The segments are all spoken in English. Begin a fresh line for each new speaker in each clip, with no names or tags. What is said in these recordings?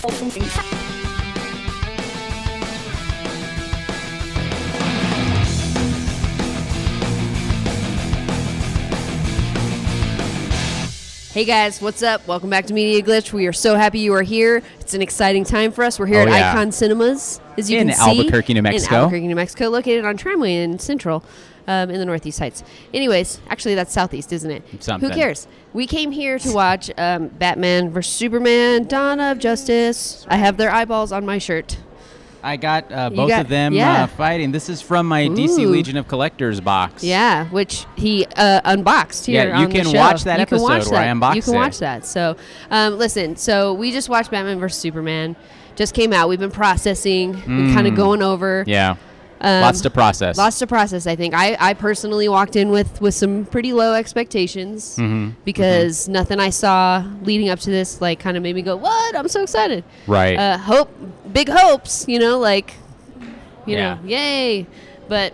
Hey guys, what's up? Welcome back to Media Glitch. We are so happy you are here. It's an exciting time for us. We're here at Icon Cinemas, as you can see.
In Albuquerque, New Mexico.
In Albuquerque, New Mexico, located on Tramway in Central, in the Northeast Heights. Anyways, actually that's Southeast, isn't it?
Something.
Who cares? We came here to watch Batman vs. Superman, Dawn of Justice. I have their eyeballs on my shirt.
I got both of them fighting. This is from my DC Legion of Collectors box.
Yeah, which he unboxed here on the show.
You can watch that episode where I unboxed it.
You can watch that. So, listen, so we just watched Batman vs. Superman. Just came out. We've been processing, been kind of going over.
Yeah. Lots to process.
Lots to process, I think. I personally walked in with some pretty low expectations because nothing I saw leading up to this kind of made me go, what? I'm so excited.
Right.
Big hopes, know, yay. But,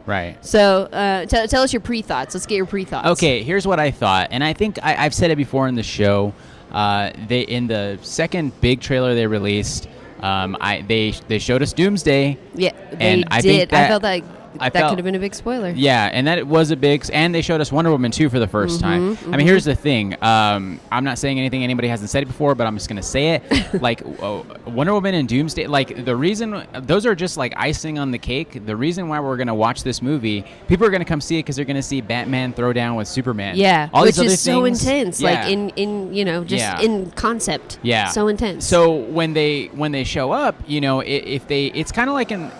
right.
So tell us your pre-thoughts. Let's get your pre-thoughts.
Okay, here's what I thought. And I think I've said it before in the show. They in the second big trailer they released, they showed us Doomsday.
Yeah,
and
they did. I felt like that could have been a big spoiler.
Yeah, and that was a big... And they showed us Wonder Woman 2 for the first time. I mean, here's the thing. I'm not saying anything anybody hasn't said before, but I'm just going to say it. Wonder Woman and Doomsday, the reason... Those are just icing on the cake. The reason why we're going to watch this movie, people are going to come see it because they're going to see Batman throw down with Superman.
Yeah,
all
which
these other
is so
things,
intense. In concept.
Yeah.
So intense.
So when they show up, it's kind of like in...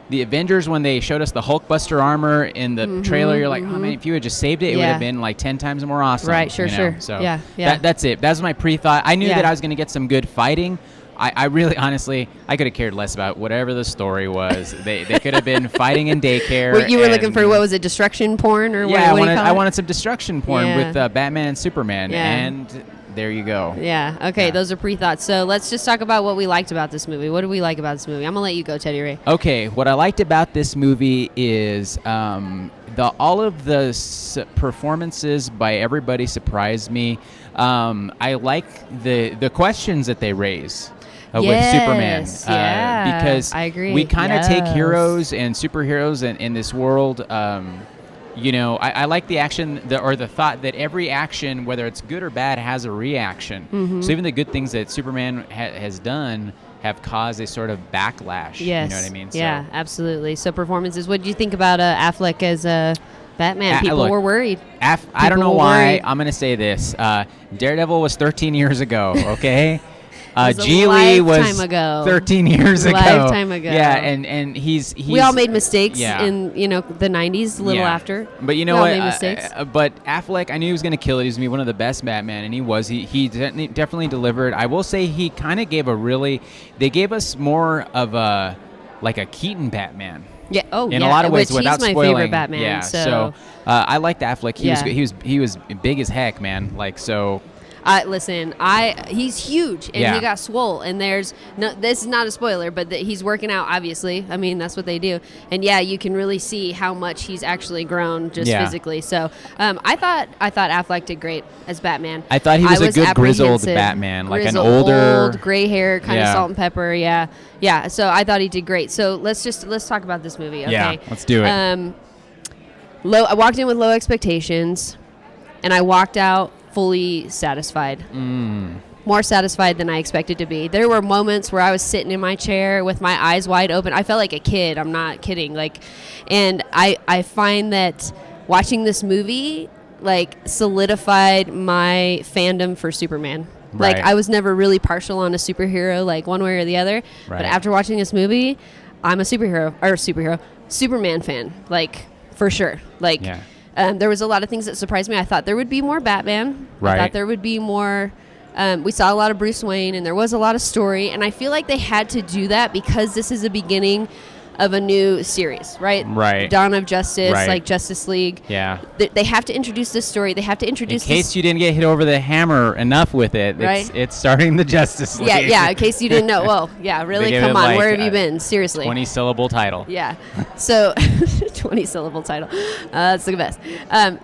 The Avengers, when they showed us the Hulkbuster armor in the trailer, you're like, oh man, if you had just saved it, it would have been 10 times more awesome.
Right, sure.
So
yeah.
That's it. That's my pre-thought. I knew that I was going to get some good fighting. I really, honestly, I could have cared less about whatever the story was. They could have been fighting in daycare.
You were looking for, what was it, destruction porn? Or
yeah,
what
I wanted some destruction porn with Batman and Superman.
Yeah.
And... there you go.
Yeah. Okay. Yeah. Those are pre-thoughts. So let's just talk about what we liked about this movie. What do we like about this movie? I'm gonna let you go, Teddy Ray.
Okay. What I liked about this movie is all of the performances by everybody surprised me. I like the questions that they raise. With Superman. Because
I agree.
We kind of take heroes and superheroes in this world. I like the action or the thought that every action, whether it's good or bad, has a reaction. So even the good things that Superman has done have caused a sort of backlash.
Yes.
You know what I mean?
Yeah, absolutely. So performances. What did you think about Affleck as Batman? People were worried.
I don't know why. I'm going to say this. Daredevil was 13 years ago, okay? G. Lee was 13 years ago.
Lifetime ago.
Yeah, and he's
we all made mistakes in the 90s, a little after.
But you know what? But Affleck, I knew he was going to kill it. He was going to be one of the best Batman, and he was. He definitely delivered. I will say he kind of gave they gave us more of a Keaton Batman.
Yeah. Oh,
in a lot of ways, without
spoiling. He's my favorite Batman.
Yeah.
So
I liked Affleck. He was big as heck, man.
He's huge, and he got swole, and this is not a spoiler, but he's working out, obviously. I mean, that's what they do. And you can really see how much he's actually grown just physically. So I thought Affleck did great as Batman.
I thought he was a good grizzled Batman, an older...
old, gray hair, kind of salt and pepper, Yeah, so I thought he did great. So let's talk about this movie, okay?
Yeah, let's do it.
I walked in with low expectations, and I walked out fully satisfied. More satisfied than I expected to be. There were moments where I was sitting in my chair with my eyes wide open. I felt like a kid. I'm not kidding. And I find that watching this movie solidified my fandom for Superman.
Right.
I was never really partial on a superhero, one way or the other.
Right.
But after watching this movie, I'm a Superman fan, for sure. There was a lot of things that surprised me. I thought there would be more Batman.
Right.
I thought there would be more... we saw a lot of Bruce Wayne, and there was a lot of story. And I feel like they had to do that because this is the beginning of a new series, right?
Right.
Dawn of Justice, Justice League.
Yeah.
They have to introduce this story. They have to introduce
in case you didn't get hit over the hammer enough with it,
right?
It's starting the Justice League.
Yeah, in case you didn't know. Well, yeah, really, come on. Where have you been? Seriously.
20-syllable title.
Yeah. So, 20-syllable title. That's the best.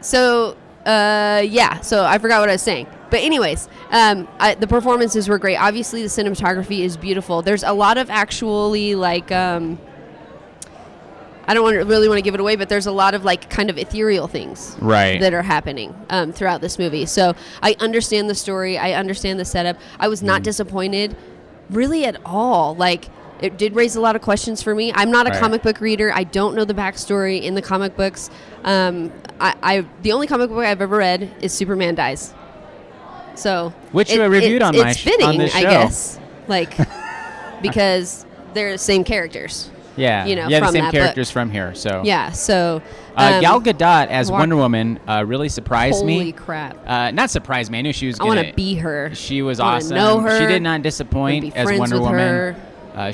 So Yeah, so I forgot what I was saying. But anyways, the performances were great. Obviously, the cinematography is beautiful. There's a lot of actually, like, I don't really want to give it away, but there's a lot of, like, kind of ethereal things that are happening throughout this movie. So I understand the story. I understand the setup. I was not disappointed really at all. Like, it did raise a lot of questions for me. I'm not a comic book reader. I don't know the backstory in the comic books. The only comic book I've ever read is Superman Dies. So
which I reviewed on
it's fitting,
on this show.
I guess, like, because they're the same characters.
Yeah,
you know,
the
from
same
that,
characters from here. So
yeah, so
Gal Gadot as Wonder Woman really surprised me.
Holy crap!
Not surprised me. I knew she was.
I want to be her.
She was
I
awesome.
Know her.
She did not disappoint as Wonder Woman.
Her.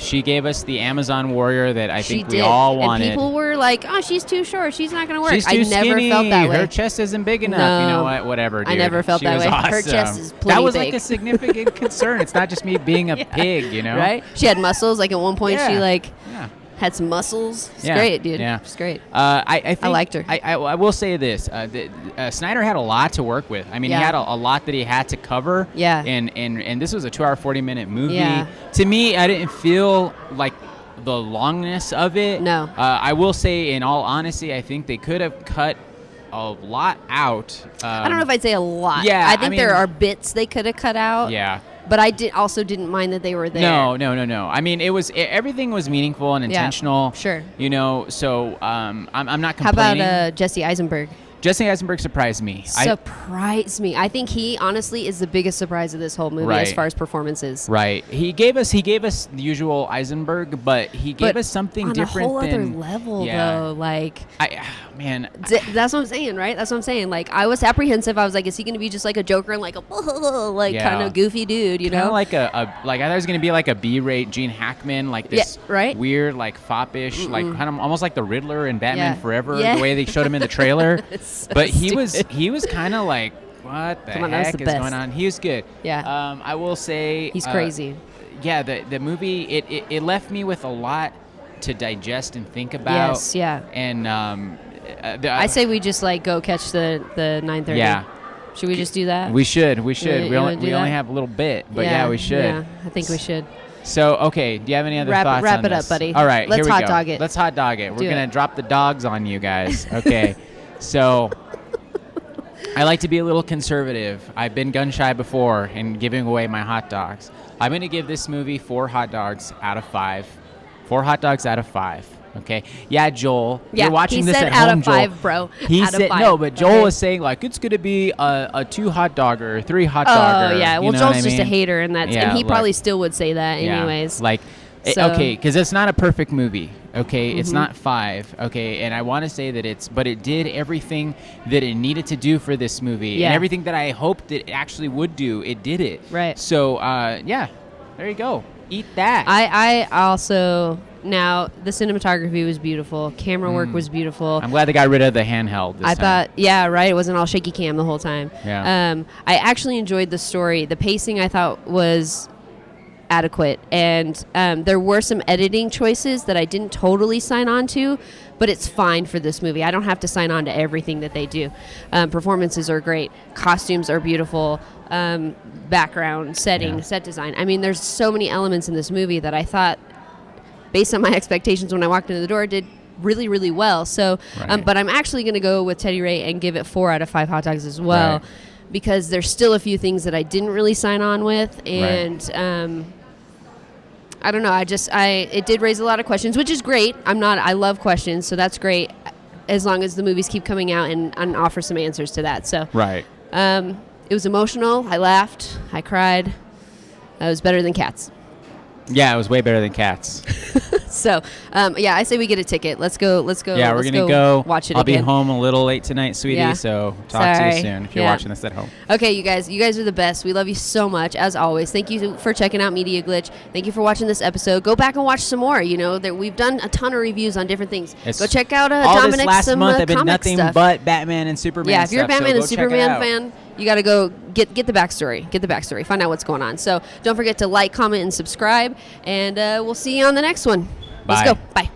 She gave us the Amazon warrior that I think we all wanted.
And people were like, "Oh, she's too short. She's not going to work."
She's too
I never
skinny.
felt that way.
Her chest isn't big enough.
No,
you know what? Whatever, dude.
I never felt that way.
Awesome.
Her chest is plenty
That was
big.
like a significant concern. It's not just me being a pig, you know?
Right? She had muscles. Like, at one point, she, like...
Yeah.
Had some muscles. It's great, dude.
Yeah.
It's great.
I think
I liked her.
I will say this. Snyder had a lot to work with. I mean, he had a lot that he had to cover.
Yeah.
And this was a 2-hour, 40-minute movie.
Yeah.
To me, I didn't feel like the longness of it.
No.
I will say, in all honesty, I think they could have cut a lot out.
I don't know if I'd say a lot.
Yeah.
I think there are bits they could have cut out.
Yeah.
But I also didn't mind that they were there.
No. I mean, everything was meaningful and intentional.
Yeah, sure.
You know, so I'm not complaining.
How about Jesse Eisenberg?
Jesse Eisenberg surprised me.
Surprised me. I think he honestly is the biggest surprise of this whole movie as far as performances.
Right. He gave us the usual Eisenberg, but he gave us something different.
On a whole other level, though. Like, that's what I'm saying, right? That's what I'm saying. Like, I was apprehensive. I was like, is he going to be just like a Joker and like a kind of goofy dude? You know,
like I thought it was going to be like a B-rate Gene Hackman, like this weird, like foppish, like kind of almost like the Riddler in Batman Forever, the way they showed him in the trailer.
So
but
stupid.
he was kind of like, what the heck is going on? He was good.
Yeah.
I will say
he's crazy.
Yeah, the movie it left me with a lot to digest and think about.
Yes. Yeah.
And
I say we just like go catch the 9:30.
Yeah.
Should we just do that?
We should. We only have a little bit, but we should.
Yeah, I think we should.
So, okay, do you have any other thoughts
wrap
on
it
this?
up, buddy.
All right,
Let's
here we
hot
go.
dog it.
Let's hot dog it. We're going to drop the dogs on you guys. Okay. So, I like to be a little conservative. I've been gun shy before in giving away my hot dogs. I'm going to give this movie 4 hot dogs out of 5. 4 hot dogs out of 5. Okay. Yeah, Joel. You're watching this at home, Joel.
He said out of 5, bro.
He said no, but Joel was saying like it's going to be a 2 hot dogger, 3 hot dogger.
Oh yeah. Well,
Joel's
just a hater, and he probably still would say that anyways.
Like.
So.
Okay, because it's not a perfect movie. Okay, it's not 5. Okay, and I want to say that but it did everything that it needed to do for this movie, and everything that I hoped it actually would do. It did it.
Right.
So, there you go. Eat that.
I also now the cinematography was beautiful. Camera work was beautiful.
I'm glad they got rid of the handheld. This time.
Thought, right. It wasn't all shaky cam the whole time.
Yeah.
I actually enjoyed the story. The pacing I thought was adequate, and there were some editing choices that I didn't totally sign on to, but it's fine for this movie. I don't have to sign on to everything that they do. Performances are great, costumes are beautiful, background, setting, set design. I mean, there's so many elements in this movie that I thought, based on my expectations when I walked into the door, did really, really well. So, but I'm actually going to go with Teddy Ray and give it 4 out of 5 hot dogs as well, because there's still a few things that I didn't really sign on with, and I don't know. It did raise a lot of questions, which is great. I love questions, so that's great, as long as the movies keep coming out and offer some answers to that. So, it was emotional. I laughed. I cried. It was better than Cats.
Yeah, it was way better than Cats.
So, I say we get a ticket. Let's go.
Yeah, we're going to go
watch it
I'll
again.
be home a little late tonight, sweetie, so talk to you soon if you're watching this at home.
Okay, you guys are the best. We love you so much, as always. Thank you for checking out Media Glitch. Thank you for watching this episode. Go back and watch some more. You know, we've done a ton of reviews on different things. Go check out Dominic's
this last month, I've been nothing
stuff.
But Batman and Superman.
Yeah, if you're a Batman and
so
Superman fan, you got to go get the backstory. Get the backstory. Find out what's going on. So don't forget to like, comment, and subscribe. And we'll see you on the next one.
Bye.
Let's go. Bye.